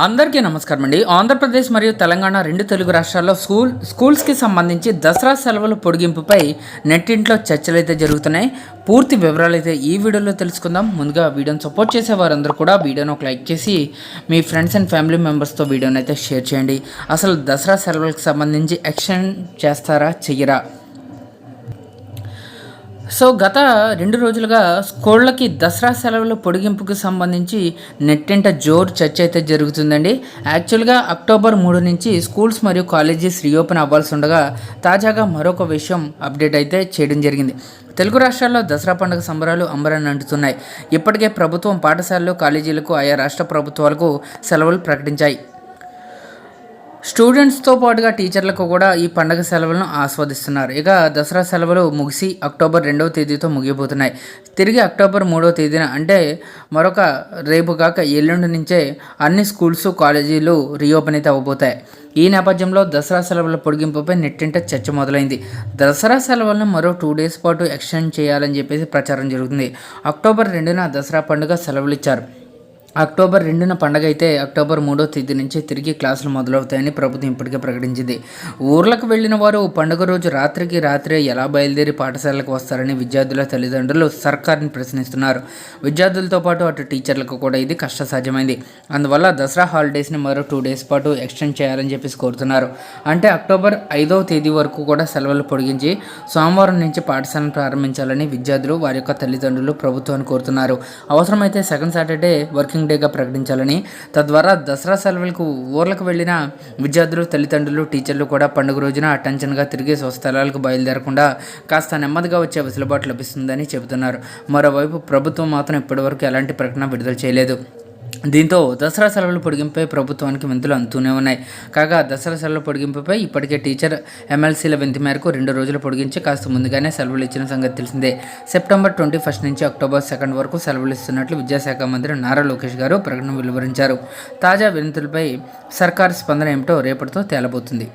అందరికీ నమస్కారం అండి. ఆంధ్రప్రదేశ్ మరియు తెలంగాణ రెండు తెలుగు రాష్ట్రాల్లో స్కూల్స్కి సంబంధించి దసరా సెలవుల పొడిగింపుపై నెట్టింట్లో చర్చలు అయితే జరుగుతున్నాయి. పూర్తి వివరాలు అయితే ఈ వీడియోలో తెలుసుకుందాం. ముందుగా వీడియోని సపోర్ట్ చేసే వారందరూ కూడా వీడియోని ఒక లైక్ చేసి మీ ఫ్రెండ్స్ అండ్ ఫ్యామిలీ మెంబర్స్తో వీడియోని అయితే షేర్ చేయండి. అసలు దసరా సెలవులకు సంబంధించి ఎక్స్టెండ్ చేస్తారా చెయ్యరా? సో గత 2 రోజులుగా స్కూళ్ళకి దసరా సెలవుల పొడిగింపుకు సంబంధించి నెట్టింట జోరు చర్చ అయితే జరుగుతుందండి. యాక్చువల్గా అక్టోబర్ 3 నుంచి స్కూల్స్ మరియు కాలేజెస్ రీఓపెన్ అవ్వాల్సి ఉండగా తాజాగా మరొక విషయం అప్డేట్ అయితే చేయడం జరిగింది. తెలుగు రాష్ట్రాల్లో దసరా పండుగ సంబరాలు అంబరాన్ని అంటుతున్నాయి. ఇప్పటికే ప్రభుత్వం పాఠశాలలు కాలేజీలకు ఆయా రాష్ట్ర ప్రభుత్వాలకు సెలవులు ప్రకటించాయి. స్టూడెంట్స్తో పాటుగా టీచర్లకు కూడా ఈ పండుగ సెలవులను ఆస్వాదిస్తున్నారు. ఇక దసరా సెలవులు ముగిసి అక్టోబర్ 2వ తేదీతో ముగిపోతున్నాయి. తిరిగి అక్టోబర్ 3వ తేదీన అంటే మరొక రేపు కాక ఎల్లుండి నుంచే అన్ని స్కూల్స్ కాలేజీలు రీఓపెన్ అయితే అవ్వబోతాయి. ఈ నేపథ్యంలో దసరా సెలవుల పొడిగింపుపై నెట్టింట చర్చ మొదలైంది. దసరా సెలవులను మరో 2 డేస్ పాటు ఎక్స్టెండ్ చేయాలని చెప్పేసి ప్రచారం జరుగుతుంది. అక్టోబర్ 2న దసరా పండుగ సెలవులు ఇచ్చారు. అక్టోబర్ 2న పండగ అయితే అక్టోబర్ 3వ తేదీ నుంచి తిరిగి క్లాసులు మొదలవుతాయని ప్రభుత్వం ఇప్పటికే ప్రకటించింది. ఊర్లకు వెళ్లిన వారు పండుగ రోజు రాత్రికి రాత్రే ఎలా బయలుదేరి పాఠశాలకు వస్తారని విద్యార్థుల తల్లిదండ్రులు సర్కార్ని ప్రశ్నిస్తున్నారు. విద్యార్థులతో పాటు అటు టీచర్లకు కూడా ఇది కష్టసాధ్యమైంది. అందువల్ల దసరా హాలిడేస్ని మరో 2 డేస్ పాటు ఎక్స్టెండ్ చేయాలని చెప్పేసి కోరుతున్నారు. అంటే అక్టోబర్ 5వ తేదీ వరకు కూడా సెలవులు పొడిగించి సోమవారం నుంచి పాఠశాలను ప్రారంభించాలని విద్యార్థులు వారి యొక్క తల్లిదండ్రులు ప్రభుత్వాన్ని కోరుతున్నారు. అవసరమైతే సెకండ్ సాటర్డే వర్కింగ్ డేగా ప్రకటించాలని, తద్వారా దసరా సెలవులకు ఊర్లకు వెళ్లిన విద్యార్థులు తల్లిదండ్రులు టీచర్లు కూడా పండుగ రోజున టెన్షన్గా తిరిగి స్వస్థలాలకు బయలుదేరకుండా కాస్త నెమ్మదిగా వచ్చే వెసులుబాటు లభిస్తుందని చెబుతున్నారు. మరోవైపు ప్రభుత్వం మాత్రం ఇప్పటివరకు ఎలాంటి ప్రకటన విడుదల చేయలేదు. దీంతో దసరా సెలవుల పొడిగింపుపై ప్రభుత్వానికి వింతలు అందుతూనే ఉన్నాయి. కాగా దసరా సెలవుల పొడిగింపుపై ఇప్పటికే టీచర్ ఎమ్మెల్సీల వింత మేరకు 2 రోజులు పొడిగించి కాస్త ముందుగానే సెలవులు ఇచ్చిన సంగతి తెలిసిందే. సెప్టెంబర్ 21 నుంచి అక్టోబర్ 2 వరకు సెలవులు ఇస్తున్నట్లు విద్యాశాఖ మంత్రి నారా లోకేష్ గారు ప్రకటన వెలువరించారు. తాజా వినతులపై సర్కారు స్పందన ఏమిటో రేపటితో తేలబోతుంది.